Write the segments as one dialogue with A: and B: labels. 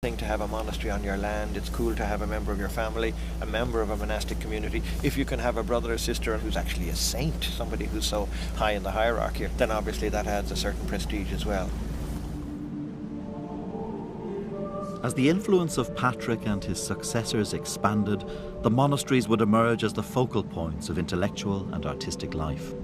A: thing to have a monastery on your land. It's cool to have a member of your family, a member of a monastic community. If you can have a brother or sister who's actually a saint, somebody who's so high in the hierarchy, then obviously that adds a certain prestige as well.
B: As the influence of Patrick and his successors expanded, the monasteries would emerge as the focal points of intellectual and artistic life.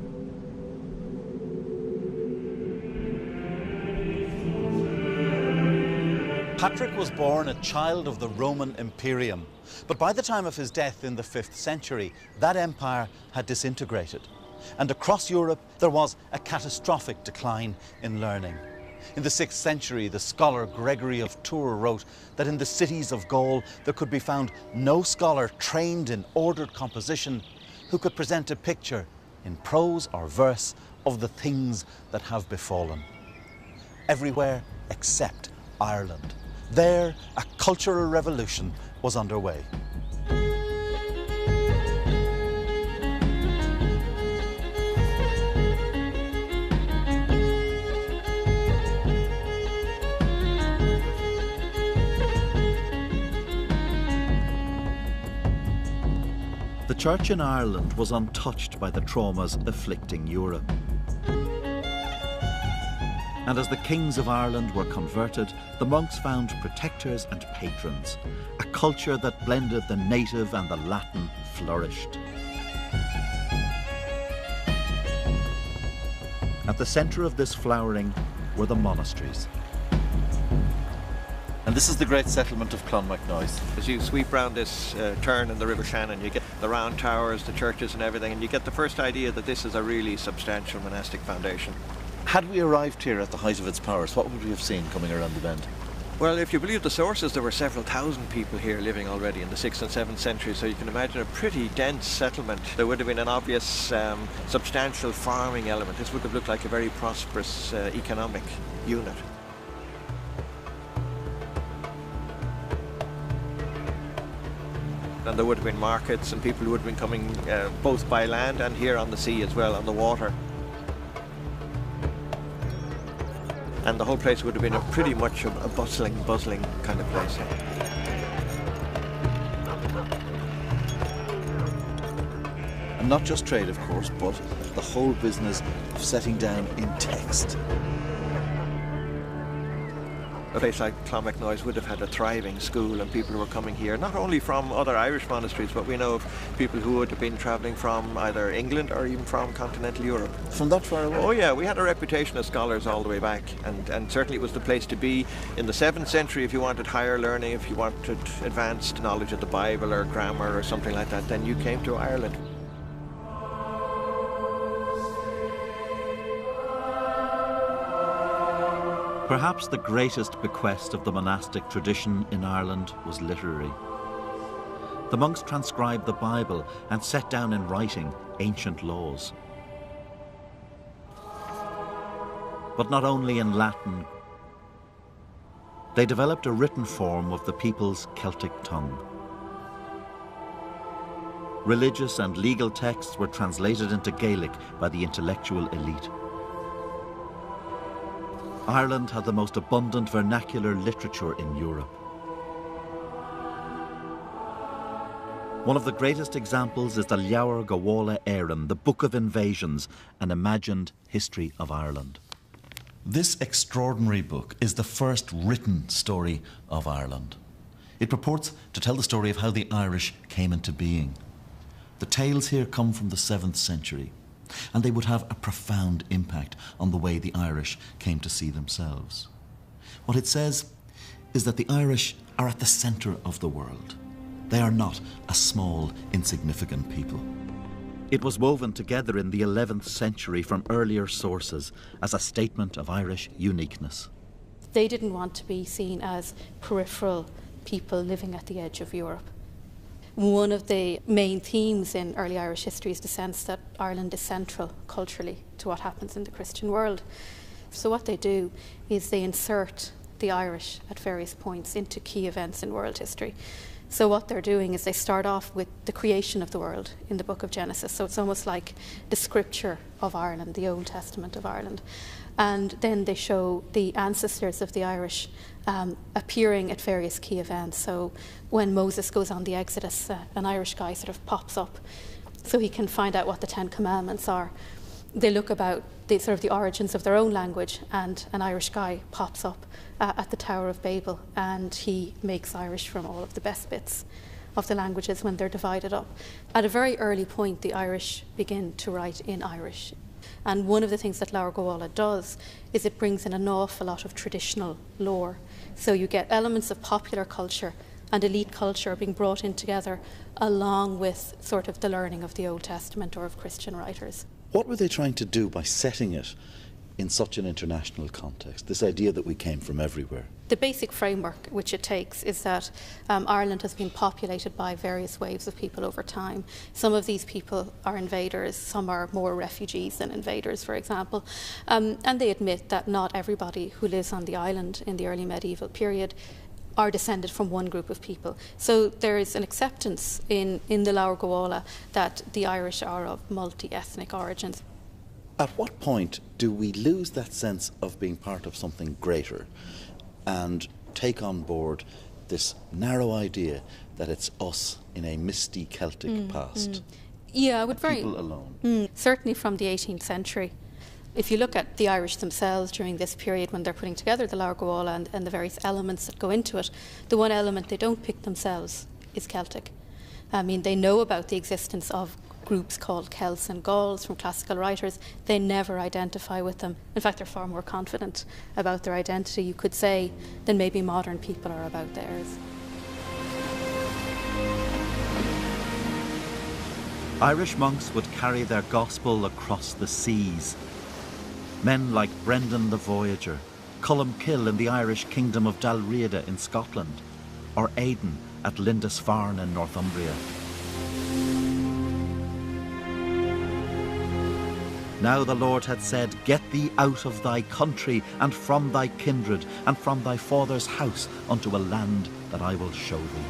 B: Patrick was born a child of the Roman Imperium, but by the time of his death in the 5th century, that empire had disintegrated. And across Europe, there was a catastrophic decline in learning. In the 6th century, the scholar Gregory of Tours wrote that in the cities of Gaul, there could be found no scholar trained in ordered composition who could present a picture in prose or verse of the things that have befallen. Everywhere except Ireland. There, a cultural revolution was underway. The Church in Ireland was untouched by the traumas afflicting Europe. And as the kings of Ireland were converted, the monks found protectors and patrons. A culture that blended the native and the Latin flourished. At the centre of this flowering were the monasteries. And this is the great settlement of Clonmacnoise.
A: As you sweep round this turn in the River Shannon, you get the round towers, the churches and everything, and you get the first idea that this is a really substantial monastic foundation.
B: Had we arrived here at the height of its powers, what would we have seen coming around the bend?
A: Well, if you believe the sources, there were several thousand people here living already in the 6th and 7th century, so you can imagine a pretty dense settlement. There would have been an obvious substantial farming element. This would have looked like a very prosperous economic unit. And there would have been markets and people who would have been coming both by land and here on the sea as well, on the water. And the whole place would have been pretty much a bustling kind of place.
B: And not just trade, of course, but the whole business of setting down in text.
A: A place like Clonmacnoise would have had a thriving school, and people who were coming here, not only from other Irish monasteries, but we know of people who would have been travelling from either England or even from continental Europe.
B: From that far away?
A: Oh yeah, we had a reputation as scholars all the way back, and certainly it was the place to be in the 7th century if you wanted higher learning, if you wanted advanced knowledge of the Bible or grammar or something like that, then you came to Ireland.
B: Perhaps the greatest bequest of the monastic tradition in Ireland was literary. The monks transcribed the Bible and set down in writing ancient laws. But not only in Latin, they developed a written form of the people's Celtic tongue. Religious and legal texts were translated into Gaelic by the intellectual elite. Ireland had the most abundant vernacular literature in Europe. One of the greatest examples is the Leabhar Gabhála Éireann, the Book of Invasions, an imagined history of Ireland. This extraordinary book is the first written story of Ireland. It purports to tell the story of how the Irish came into being. The tales here come from the 7th century. And they would have a profound impact on the way the Irish came to see themselves. What it says is that the Irish are at the centre of the world. They are not a small, insignificant people. It was woven together in the 11th century from earlier sources as a statement of Irish uniqueness.
C: They didn't want to be seen as peripheral people living at the edge of Europe. One of the main themes in early Irish history is the sense that Ireland is central culturally to what happens in the Christian world. So what they do is they insert the Irish at various points into key events in world history. So what they're doing is they start off with the creation of the world in the book of Genesis. So it's almost like the scripture of Ireland, the Old Testament of Ireland. And then they show the ancestors of the Irish appearing at various key events. So when Moses goes on the Exodus, an Irish guy sort of pops up so he can find out what the 10 Commandments are. They look about the origins of their own language, and an Irish guy pops up at the Tower of Babel, and he makes Irish from all of the best bits of the languages when they're divided up. At a very early point, the Irish begin to write in Irish. And one of the things that Leabhar Gabhála does is it brings in an awful lot of traditional lore. So you get elements of popular culture and elite culture being brought in together, along with sort of the learning of the Old Testament or of Christian writers.
B: What were they trying to do by setting it in such an international context, this idea that we came from everywhere?
C: The basic framework which it takes is that Ireland has been populated by various waves of people over time. Some of these people are invaders, some are more refugees than invaders, for example. And they admit that not everybody who lives on the island in the early medieval period are descended from one group of people. So there is an acceptance in the Leabhar Gabhála that the Irish are of multi-ethnic origins.
B: At what point do we lose that sense of being part of something greater and take on board this narrow idea that it's us in a misty Celtic past?
C: Yeah, I would very...
B: People alone.
C: Certainly from the 18th century. If you look at the Irish themselves during this period when they're putting together the Leabhar Gabhála and the various elements that go into it, the one element they don't pick themselves is Celtic. I mean, they know about the existence of groups called Celts and Gauls from classical writers. They never identify with them. In fact, they're far more confident about their identity, you could say, than maybe modern people are about theirs.
B: Irish monks would carry their gospel across the seas. Men like Brendan the Voyager, Columkill in the Irish kingdom of Dalriada in Scotland, or Aidan at Lindisfarne in Northumbria. Now the Lord had said, "Get thee out of thy country, and from thy kindred, and from thy father's house, unto a land that I will show thee."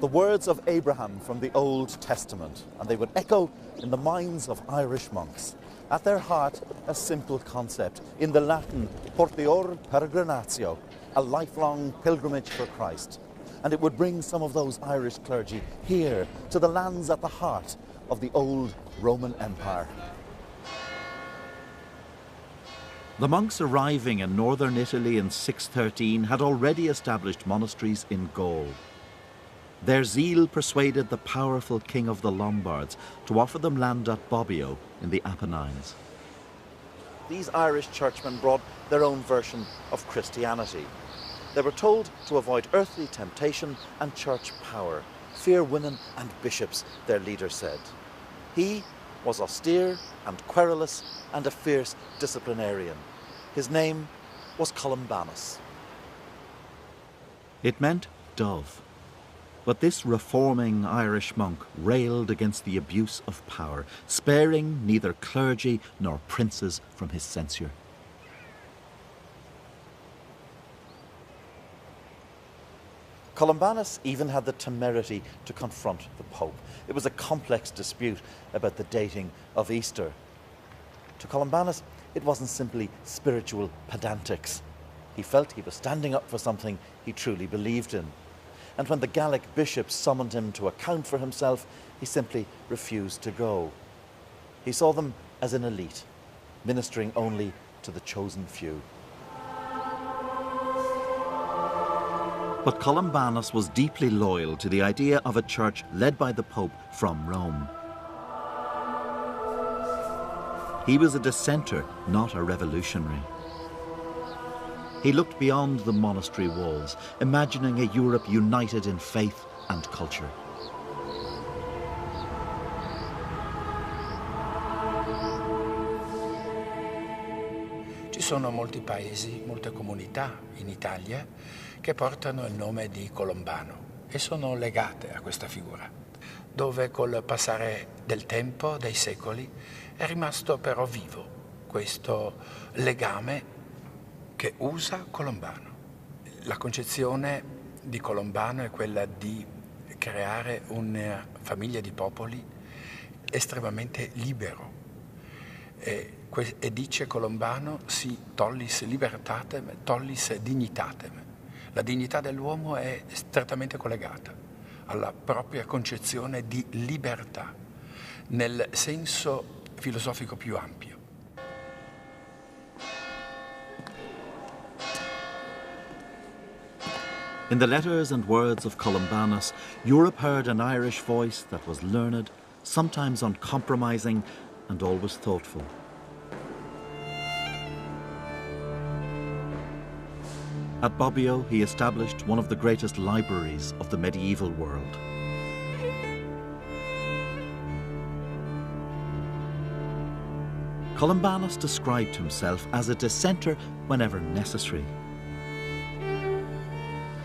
B: The words of Abraham from the Old Testament, and they would echo in the minds of Irish monks. At their heart, a simple concept. In the Latin, portior peregrinatio, a lifelong pilgrimage for Christ. And it would bring some of those Irish clergy here to the lands at the heart of the old Roman Empire. The monks arriving in northern Italy in 613 had already established monasteries in Gaul. Their zeal persuaded the powerful king of the Lombards to offer them land at Bobbio in the Apennines. These Irish churchmen brought their own version of Christianity. They were told to avoid earthly temptation and church power, fear women and bishops, their leader said. He was austere and querulous and a fierce disciplinarian. His name was Columbanus. It meant dove. But this reforming Irish monk railed against the abuse of power, sparing neither clergy nor princes from his censure. Columbanus even had the temerity to confront the Pope. It was a complex dispute about the dating of Easter. To Columbanus, it wasn't simply spiritual pedantics. He felt he was standing up for something he truly believed in. And when the Gallic bishops summoned him to account for himself, he simply refused to go. He saw them as an elite, ministering only to the chosen few. But Columbanus was deeply loyal to the idea of a church led by the Pope from Rome. He was a dissenter, not a revolutionary. He looked beyond the monastery walls, imagining a Europe united in faith and culture.
D: Ci sono molti paesi, molte comunità in Italia che portano il nome di Colombano e sono legate a questa figura, dove col passare del tempo, dei secoli, è rimasto però vivo questo legame che usa Colombano. La concezione di Colombano è quella creare una famiglia di popoli estremamente libero. E dice Colombano, si tollis libertatem, tollis dignitatem. La dignità dell'uomo è strettamente collegata alla propria concezione di libertà, nel senso filosofico più ampio.
B: In the letters and words of Columbanus, Europe heard an Irish voice that was learned, sometimes uncompromising, and always thoughtful. At Bobbio, he established one of the greatest libraries of the medieval world. Columbanus described himself as a dissenter whenever necessary.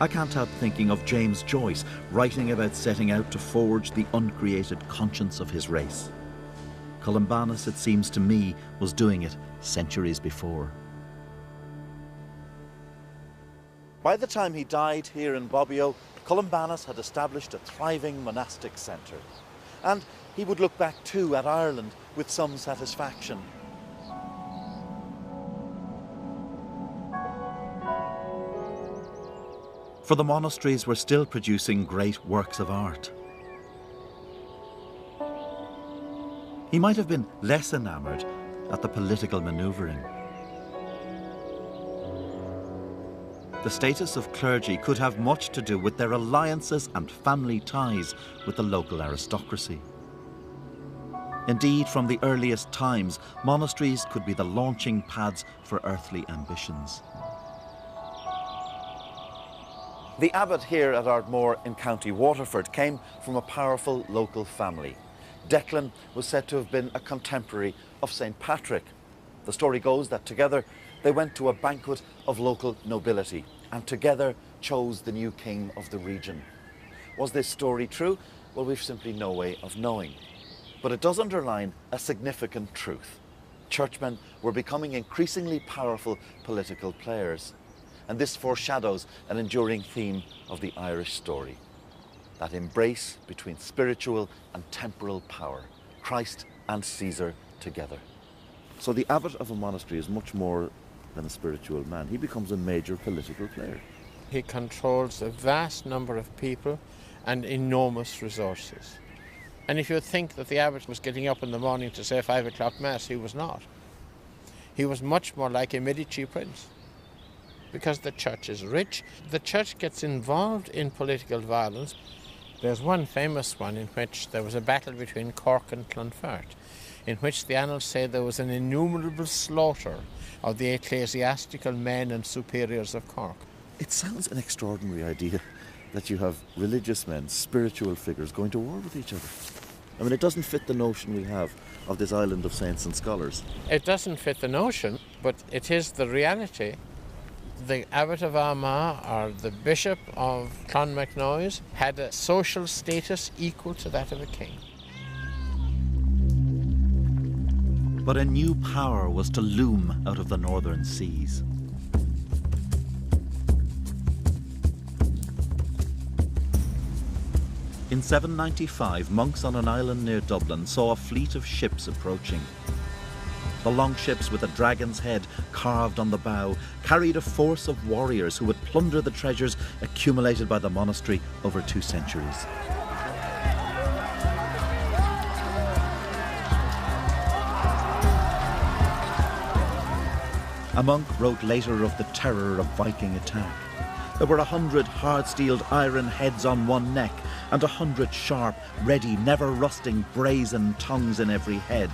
B: I can't help thinking of James Joyce writing about setting out to forge the uncreated conscience of his race. Columbanus, it seems to me, was doing it centuries before. By the time he died here in Bobbio, Columbanus had established a thriving monastic centre. And he would look back too at Ireland with some satisfaction. For the monasteries were still producing great works of art. He might have been less enamoured at the political manoeuvring. The status of clergy could have much to do with their alliances and family ties with the local aristocracy. Indeed, from the earliest times, monasteries could be the launching pads for earthly ambitions. The abbot here at Ardmore in County Waterford came from a powerful local family. Declan was said to have been a contemporary of St. Patrick. The story goes that together they went to a banquet of local nobility and together chose the new king of the region. Was this story true? Well, we've simply no way of knowing. But it does underline a significant truth. Churchmen were becoming increasingly powerful political players. And this foreshadows an enduring theme of the Irish story. That embrace between spiritual and temporal power, Christ and Caesar together. So the abbot of a monastery is much more than a spiritual man. He becomes a major political player.
E: He controls a vast number of people and enormous resources. And if you think that the abbot was getting up in the morning to say 5 o'clock mass, he was not. He was much more like a Medici prince. Because the church is rich, the church gets involved in political violence. There's one famous one in which there was a battle between Cork and Clonfert, in which the annals say there was an innumerable slaughter of the ecclesiastical men and superiors of Cork.
B: It sounds an extraordinary idea that you have religious men, spiritual figures, going to war with each other. I mean, it doesn't fit the notion we have of this island of saints and scholars.
E: It doesn't fit the notion, but it is the reality. The abbot of Armagh, or the bishop of Clonmacnoise, had a social status equal to that of a king.
B: But a new power was to loom out of the northern seas. In 795, monks on an island near Dublin saw a fleet of ships approaching. The longships with a dragon's head carved on the bow carried a force of warriors who would plunder the treasures accumulated by the monastery over 2 centuries. A monk wrote later of the terror of Viking attack. There were 100 hard-steeled iron heads on one neck and 100 sharp, ready, never-rusting brazen tongues in every head,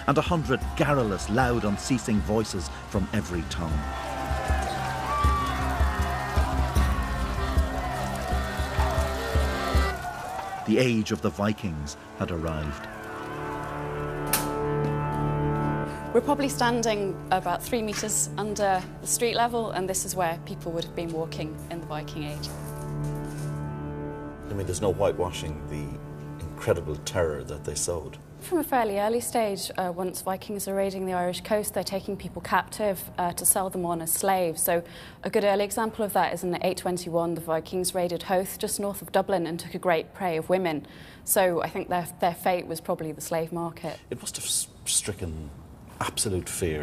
B: and 100 garrulous, loud, unceasing voices from every tongue. The age of the Vikings had arrived.
F: We're probably standing about 3 metres under the street level, and this is where people would have been walking in the Viking Age.
B: I mean, there's no whitewashing the incredible terror that they sowed.
F: from a fairly early stage. Once Vikings are raiding the Irish coast, they're taking people captive to sell them on as slaves. So a good early example of that is in 821, the Vikings raided Howth just north of Dublin and took a great prey of women. So I think their fate was probably the slave market.
B: It must have stricken absolute fear